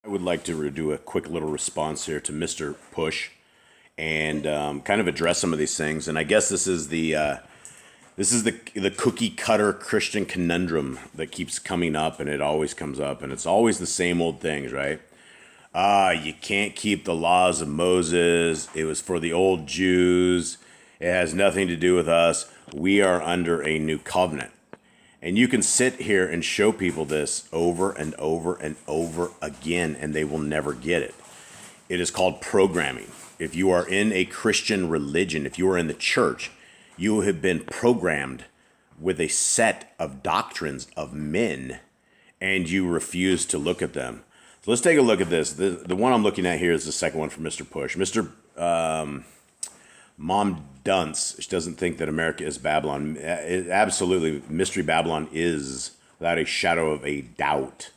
I would like to do a quick little response here to Mr. Push and kind of address some of these things. And I guess this is the cookie cutter Christian conundrum that keeps coming up, and it always comes up, and it's always the same old things, right? You can't keep the laws of Moses. It was for the old Jews. It has nothing to do with us. We are under a new covenant. And you can sit here and show people this over and over and over again, and they will never get it. It is called programming. If you are in a Christian religion, if you are in the church, you have been programmed with a set of doctrines of men, and you refuse to look at them. So let's take a look at this. The one I'm looking at here is the second one from Mr. Push. Mr. Mom Dunce, she doesn't think that America is Babylon. Absolutely, Mystery Babylon is, without a shadow of a doubt,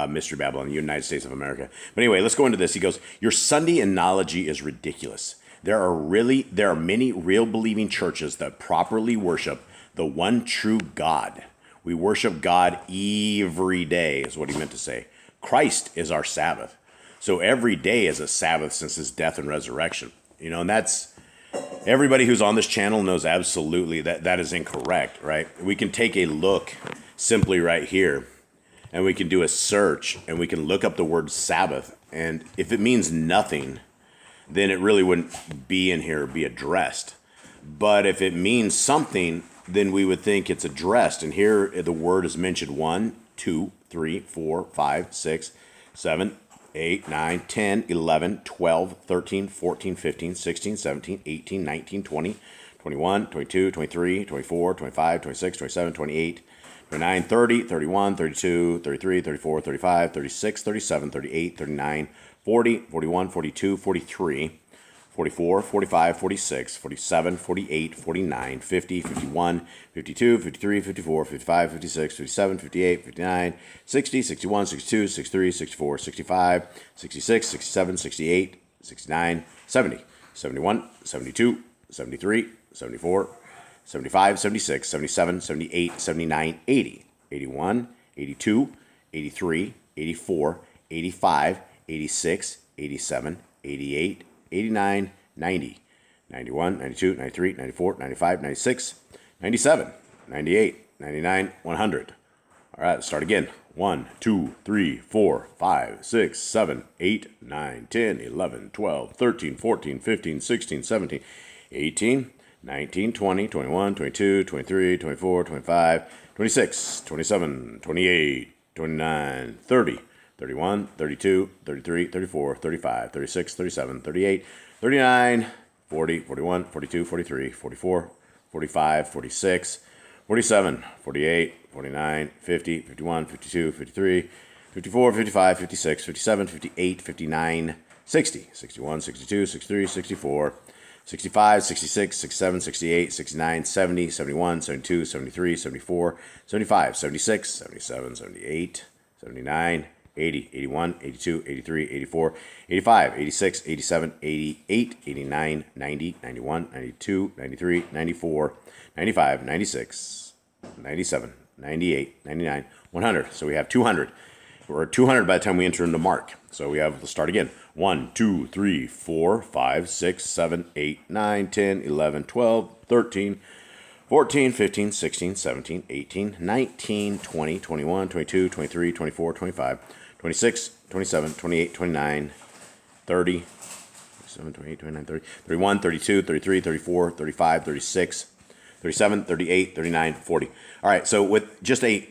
Mystery Babylon, the United States of America. But anyway, let's go into this. He goes, your Sunday analogy is ridiculous. There are many real believing churches that properly worship the one true God. We worship God every day, is what he meant to say. Christ is our Sabbath. So every day is a Sabbath since his death and resurrection. And that's, everybody who's on this channel knows absolutely that is incorrect, right? We can take a look simply right here, and we can do a search, and we can look up the word Sabbath. And if it means nothing, then it really wouldn't be in here or be addressed. But if it means something, then we would think it's addressed. And here the word is mentioned 1, 2, 3, 4, 5, 6, 7, 8, 9, 10, 11, 12, 13, 14, 15, 16, 17, 18, 19, 20, 21, 22, 23, 24, 25, 26, 27, 28, 29, 30, 31, 32, 33, 34, 35, 36, 37, 38, 39, 40, 41, 42, 43, 44, 45, 46, 47, 48, 49, 50, 51, 52, 53, 54, 55, 56, 57, 58, 59, 60, 61, 62, 63, 64, 65, 66, 67, 68, 69, 70, 71, 72, 73, 74, 75, 76, 77, 78, 79, 80, 81, 82, 83, 84, 85, 86, 87, 88, 89, 90, 91, 92, 93, 94, 95, 96, 97, 98, 99, 100. All right, let's start again. 1, 2, 3, 4, 5, 6, 7, 8, 9, 10, 11, 12, 13, 14, 15, 16, 17, 18, 19, 20, 21, 22, 23, 24, 25, 26, 27, 28, 29, 30, 31, 32, 33, 34, 35, 36, 37, 38, 39, 40, 41, 42, 43, 44, 45, 46, 47, 48, 49, 50, 51, 52, 53, 54, 55, 56, 57, 58, 59, 60, 61, 62, 63, 64, 65, 66, 67, 68, 69, 70, 71, 72, 73, 74, 75, 76, 77, 78, 79, 80, 81, 82, 83, 84, 85, 86, 87, 88, 89, 90, 91, 92, 93, 94, 95, 96, 97, 98, 99, 100. So we have 200. We're at 200 by the time we enter into Mark. So we have, let's start again. 1, 2, 3, 4, 5, 6, 7, 8, 9, 10, 11, 12, 13, 14, 15, 16, 17, 18, 19, 20, 21, 22, 23, 24, 25, 26, 27, 28, 29, 30, 27, 28, 29, 30, 31, 32, 33, 34, 35, 36, 37, 38, 39, 40. All right, so with just a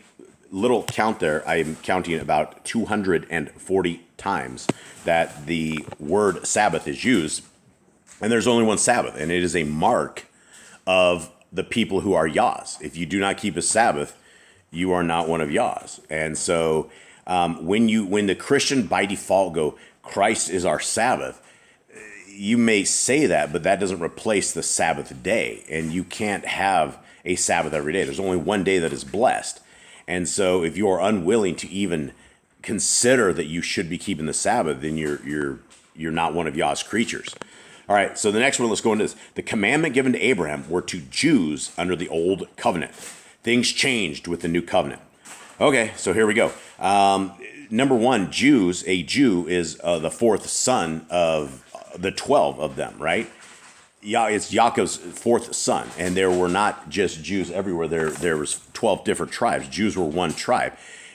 little count there, I am counting about 240 times that the word Sabbath is used, and there's only one Sabbath, and it is a mark of the people who are Yahs. If you do not keep a Sabbath, you are not one of Yahs. And so when the Christian by default go, Christ is our Sabbath, you may say that, but that doesn't replace the Sabbath day, and you can't have a Sabbath every day. There's only one day that is blessed. And so if you are unwilling to even consider that you should be keeping the Sabbath, then you're not one of Yah's creatures. All right, so the next one, let's go into this. The commandment given to Abraham were to Jews under the old covenant. Things changed with the new covenant. Okay, so here we go. number one, Jews, a Jew is the fourth son of the 12 of them, right? It's Yaakov's fourth son, and there were not just Jews everywhere. There was 12 different tribes. Jews were one tribe,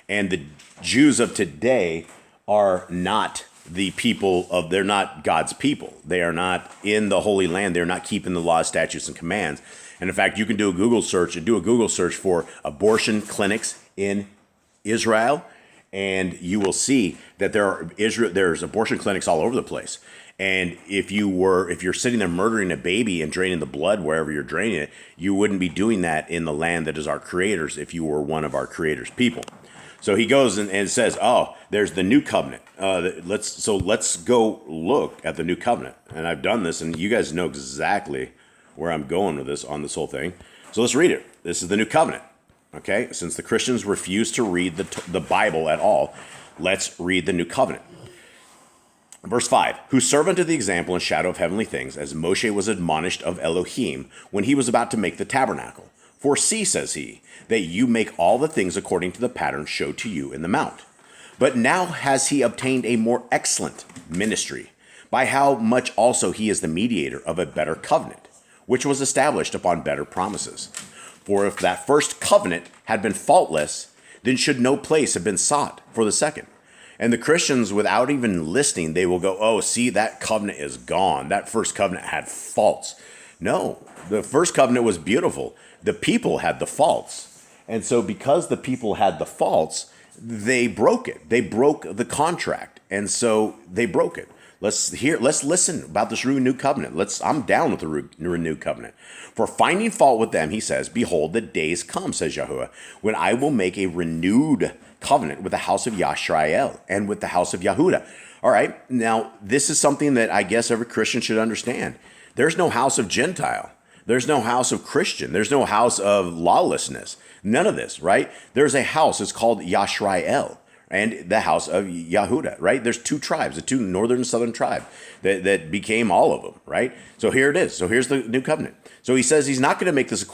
and the Jews of today are not the people of. They're not God's people. They are not in the Holy Land. They're not keeping the laws, statutes, and commands. And in fact, you can do a Google search for abortion clinics in Israel, and you will see that there's abortion clinics all over the place. And if you're sitting there murdering a baby and draining the blood wherever you're draining it, you wouldn't be doing that in the land that is our Creator's if you were one of our Creator's people. So he goes and says, "Oh, there's the new covenant. Let's go look at the new covenant." And I've done this, and you guys know exactly where I'm going with this on this whole thing. So let's read it. This is the new covenant. Okay, since the Christians refuse to read the Bible at all, let's read the new covenant. Verse 5, who serve unto the example and shadow of heavenly things, as Moshe was admonished of Elohim when he was about to make the tabernacle. For see, says he, that you make all the things according to the pattern showed to you in the mount. But now has he obtained a more excellent ministry, by how much also he is the mediator of a better covenant, which was established upon better promises. For if that first covenant had been faultless, then should no place have been sought for the second. And the Christians, without even listening, they will go, oh, see, that covenant is gone. That first covenant had faults. No, the first covenant was beautiful. The people had the faults. And so because the people had the faults, they broke it. They broke the contract. And so they broke it. Let's listen about this renewed covenant. I'm down with the renewed covenant. For finding fault with them, he says, behold, the days come, says Yahuwah, when I will make a renewed covenant with the house of Yisrael and with the house of Yehudah. All right, now this is something that I guess every Christian should understand. There's no house of Gentile. There's no house of Christian. There's no house of lawlessness. None of this, right? There's a house. It's called Yisrael and the house of Yehudah, right? There's two tribes, the two northern and southern tribe that became all of them, right? So here it is. So here's the new covenant. So he says he's not going to make this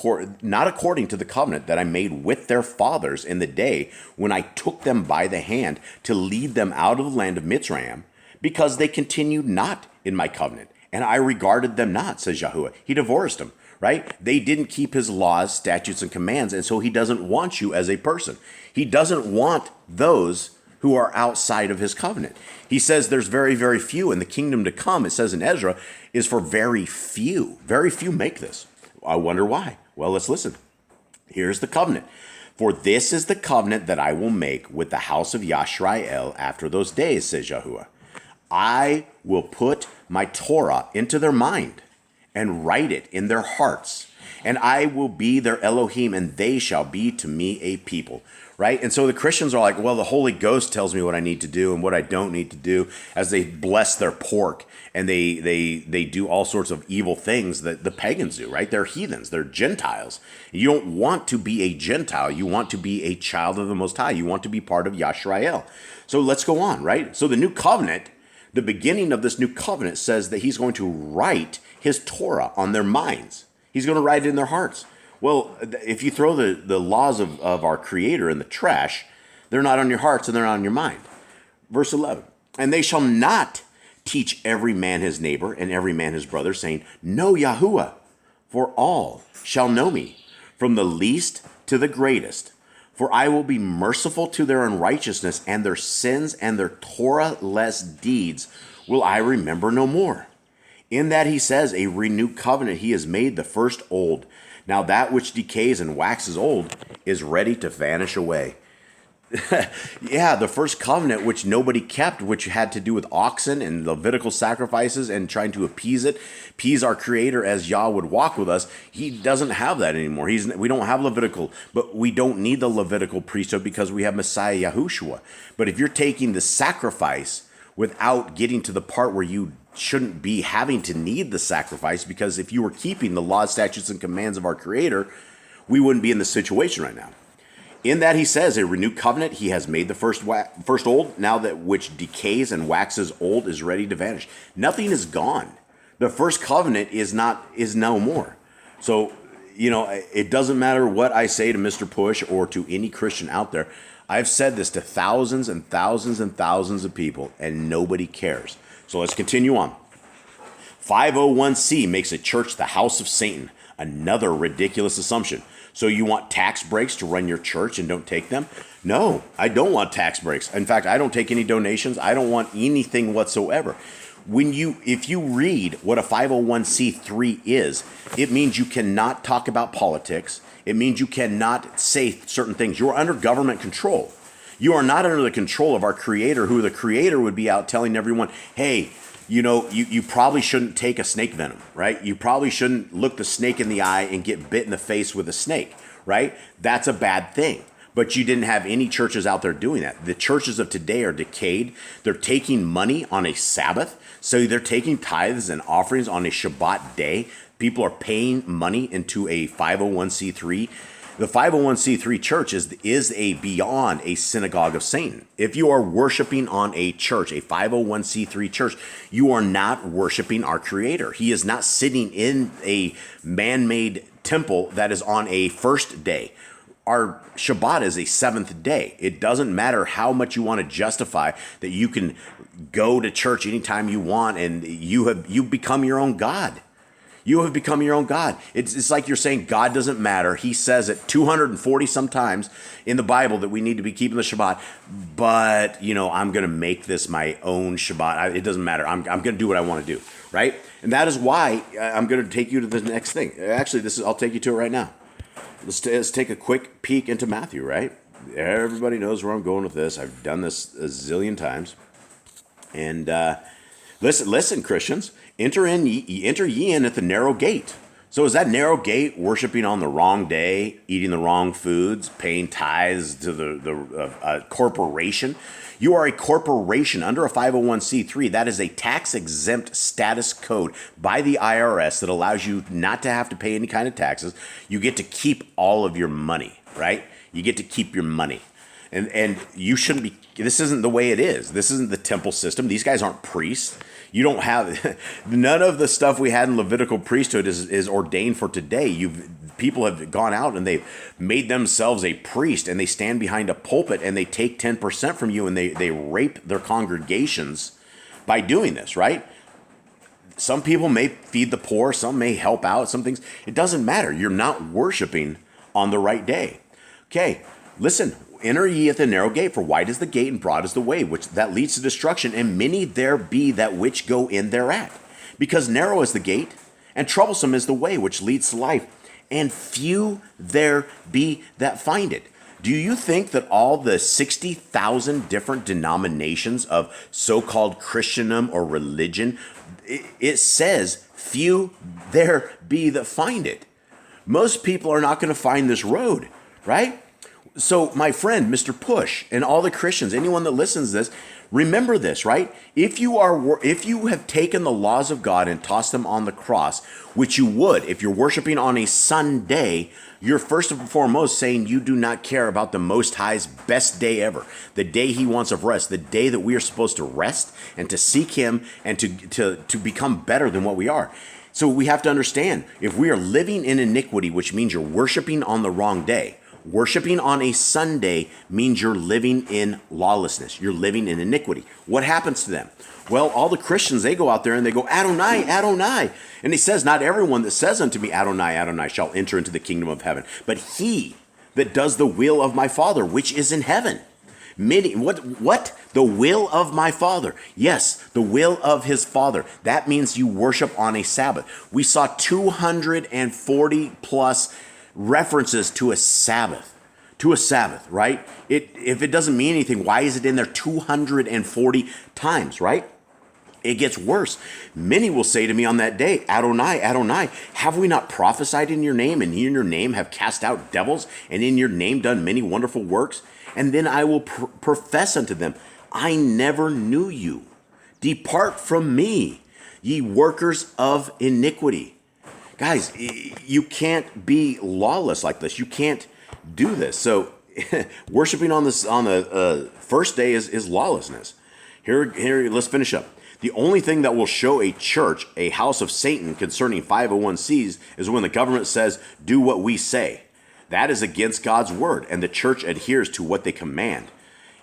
not according to the covenant that I made with their fathers in the day when I took them by the hand to lead them out of the land of Mitzrayim, because they continued not in my covenant, and I regarded them not, says Yahuwah. He divorced them, right? They didn't keep his laws, statutes, and commands, and so he doesn't want you as a person. He doesn't want those who are outside of his covenant. He says there's very, very few, and the kingdom to come, it says in Ezra, is for very few. Very few make this. I wonder why. Well, let's listen. Here's the covenant. For this is the covenant that I will make with the house of Yisrael after those days, says Yahuwah. I will put my Torah into their mind and write it in their hearts, and I will be their Elohim, and they shall be to me a people. Right? And so the Christians are like, well, the Holy Ghost tells me what I need to do and what I don't need to do, as they bless their pork and they do all sorts of evil things that the pagans do, right? They're heathens. They're Gentiles. You don't want to be a Gentile. You want to be a child of the Most High. You want to be part of Yisrael. So let's go on, right? So the new covenant, the beginning of this new covenant says that he's going to write his Torah on their minds. He's going to write it in their hearts. Well, if you throw the laws of our Creator in the trash, they're not on your hearts and they're not on your mind. Verse 11, and they shall not teach every man his neighbor and every man his brother, saying, know Yahuwah, for all shall know me, from the least to the greatest. For I will be merciful to their unrighteousness, and their sins and their Torah-less deeds will I remember no more. In that he says, a renewed covenant he has made, the first old. Now that which decays and waxes old is ready to vanish away. Yeah, the first covenant, which nobody kept, which had to do with oxen and Levitical sacrifices and trying to appease our Creator as Yah would walk with us. He doesn't have that anymore. We don't have Levitical, but we don't need the Levitical priesthood because we have Messiah Yahushua. But if you're taking the sacrifice without getting to the part where you shouldn't be having to need the sacrifice, because if you were keeping the laws, statutes, and commands of our Creator, we wouldn't be in this situation right now. In that he says, a renewed covenant he has made, the first old, now that which decays and waxes old is ready to vanish. Nothing is gone. The first covenant is no more. So, it doesn't matter what I say to Mr. Push or to any Christian out there. I've said this to thousands and thousands and thousands of people, and nobody cares. So let's continue on. 501c makes a church the house of Satan. Another ridiculous assumption. So you want tax breaks to run your church and don't take them? No, I don't want tax breaks. In fact, I don't take any donations. I don't want anything whatsoever. If you read what a 501c3 is, it means you cannot talk about politics. It means you cannot say certain things. You are under government control. You are not under the control of our Creator, who the Creator would be out telling everyone, hey, you probably shouldn't take a snake venom, right? You probably shouldn't look the snake in the eye and get bit in the face with a snake, right? That's a bad thing. But you didn't have any churches out there doing that. The churches of today are decayed. They're taking money on a Sabbath. So they're taking tithes and offerings on a Shabbat day. People are paying money into a 501c3. The 501c3 church is beyond a synagogue of Satan. If you are worshiping on a church, a 501c3 church, you are not worshiping our Creator. He is not sitting in a man-made temple that is on a first day. Our Shabbat is a seventh day. It doesn't matter how much you want to justify that you can go to church anytime you want, and you become your own God. You have become your own God. It's like you're saying God doesn't matter. He says it 240 sometimes in the Bible that we need to be keeping the Shabbat. But, I'm going to make this my own Shabbat. It doesn't matter. I'm going to do what I want to do, right? And that is why I'm going to take you to the next thing. Actually, I'll take you to it right now. Let's take a quick peek into Matthew, right? Everybody knows where I'm going with this. I've done this a zillion times. And listen, Christians, enter ye in at the narrow gate. So is that narrow gate worshiping on the wrong day, eating the wrong foods, paying tithes to the corporation? You are a corporation under a 501c3. That is a tax-exempt status code by the IRS that allows you not to have to pay any kind of taxes. You get to keep all of your money, right? You get to keep your money. And you shouldn't be, this isn't the way it is. This isn't the temple system. These guys aren't priests. You don't have, none of the stuff we had in Levitical priesthood is ordained for today. People have gone out and they've made themselves a priest, and they stand behind a pulpit and they take 10% from you, and they rape their congregations by doing this, right? Some people may feed the poor, some may help out, some things. It doesn't matter. You're not worshiping on the right day. Okay, listen. Enter ye at the narrow gate, for wide is the gate and broad is the way, which that leads to destruction, and many there be that which go in thereat. Because narrow is the gate, and troublesome is the way which leads to life, and few there be that find it. Do you think that all the 60,000 different denominations of so-called Christendom or religion, it says few there be that find it? Most people are not going to find this road, right? So my friend, Mr. Push, and all the Christians, anyone that listens to this, remember this, right? If you have taken the laws of God and tossed them on the cross, which you would if you're worshiping on a Sunday, you're first and foremost saying you do not care about the Most High's best day ever, the day He wants of rest, the day that we are supposed to rest and to seek Him and to become better than what we are. So we have to understand, if we are living in iniquity, which means you're worshiping on the wrong day, worshiping on a Sunday means you're living in lawlessness. You're living in iniquity. What happens to them? Well, all the Christians, they go out there and they go, Adonai, Adonai. And He says, not everyone that says unto me, Adonai, Adonai, shall enter into the kingdom of heaven, but he that does the will of my Father, which is in heaven. What? The will of my Father. Yes, the will of His Father. That means you worship on a Sabbath. We saw 240 plus references to a Sabbath, right? If it doesn't mean anything, why is it in there 240 times, right? It gets worse. Many will say to me on that day, Adonai, Adonai, have we not prophesied in your name, and in your name have cast out devils, and in your name done many wonderful works? And then I will profess unto them, I never knew you. Depart from me, ye workers of iniquity. Guys, you can't be lawless like this. You can't do this. So worshiping on the first day is lawlessness. Here, let's finish up. The only thing that will show a church a house of Satan concerning 501Cs is when the government says, do what we say. That is against God's word, and the church adheres to what they command.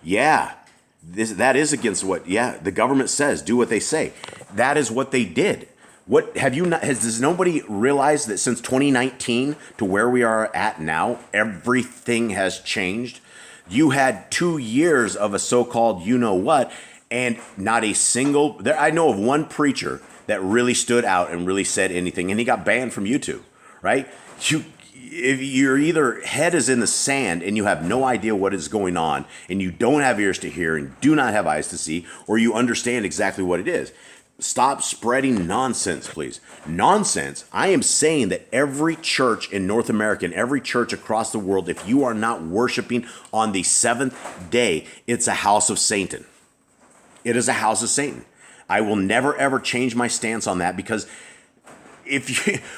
Yeah, that is against what, the government says, do what they say. That is what they did. What have you not, does nobody realize that since 2019 to where we are at now, everything has changed? You had 2 years of a so-called you-know-what, and not a single, I know of one preacher that really stood out and really said anything, and he got banned from YouTube, right? If your either head is in the sand and you have no idea what is going on, and you don't have ears to hear and do not have eyes to see, or you understand exactly what it is. Stop spreading nonsense, please. Nonsense. I am saying that every church in North America and every church across the world, if you are not worshiping on the seventh day, it's a house of Satan. It is a house of Satan. I will never, ever change my stance on that, because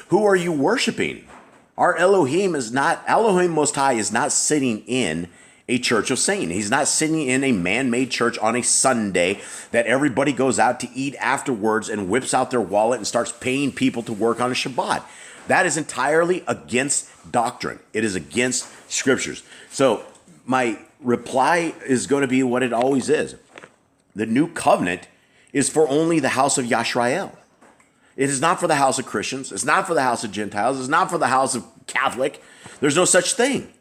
who are you worshiping? Our Elohim Most High is not sitting in a church of Satan. He's not sitting in a man-made church on a Sunday that everybody goes out to eat afterwards and whips out their wallet and starts paying people to work on a Shabbat. That is entirely against doctrine. It is against scriptures. So my reply is going to be what it always is. The new covenant is for only the house of Yisrael. It is not for the house of Christians. It's not for the house of Gentiles. It's not for the house of Catholic. There's no such thing.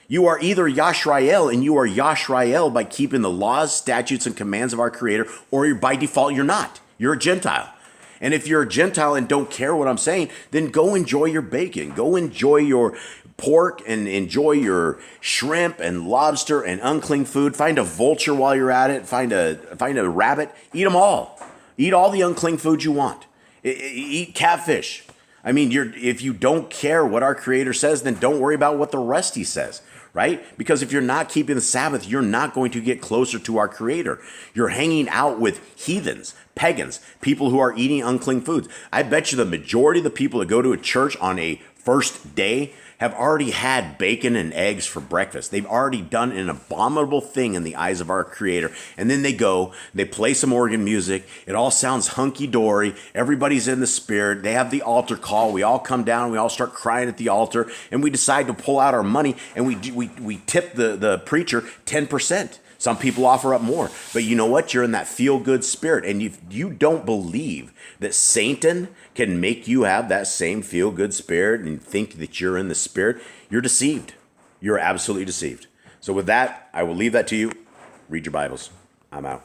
You are either Yisrael, and you are Yisrael by keeping the laws, statutes, and commands of our Creator, or by default, you're not. You're a Gentile. And if you're a Gentile and don't care what I'm saying, then go enjoy your bacon. Go enjoy your pork and enjoy your shrimp and lobster and unclean food. Find a vulture while you're at it. Find a rabbit. Eat them all. Eat all the unclean food you want. Eat catfish. I mean, if you don't care what our Creator says, then don't worry about what the rest He says, right? Because if you're not keeping the Sabbath, you're not going to get closer to our Creator. You're hanging out with heathens, pagans, people who are eating unclean foods. I bet you the majority of the people that go to a church on a first day have already had bacon and eggs for breakfast. They've already done an abominable thing in the eyes of our Creator. And then they go, they play some organ music. It all sounds hunky-dory. Everybody's in the spirit. They have the altar call. We all come down. We all start crying at the altar. And we decide to pull out our money. And we tip the preacher 10%. Some people offer up more. But you know what? You're in that feel-good spirit. And if you don't believe that Satan can make you have that same feel-good spirit and think that you're in the spirit, you're deceived. You're absolutely deceived. So with that, I will leave that to you. Read your Bibles. I'm out.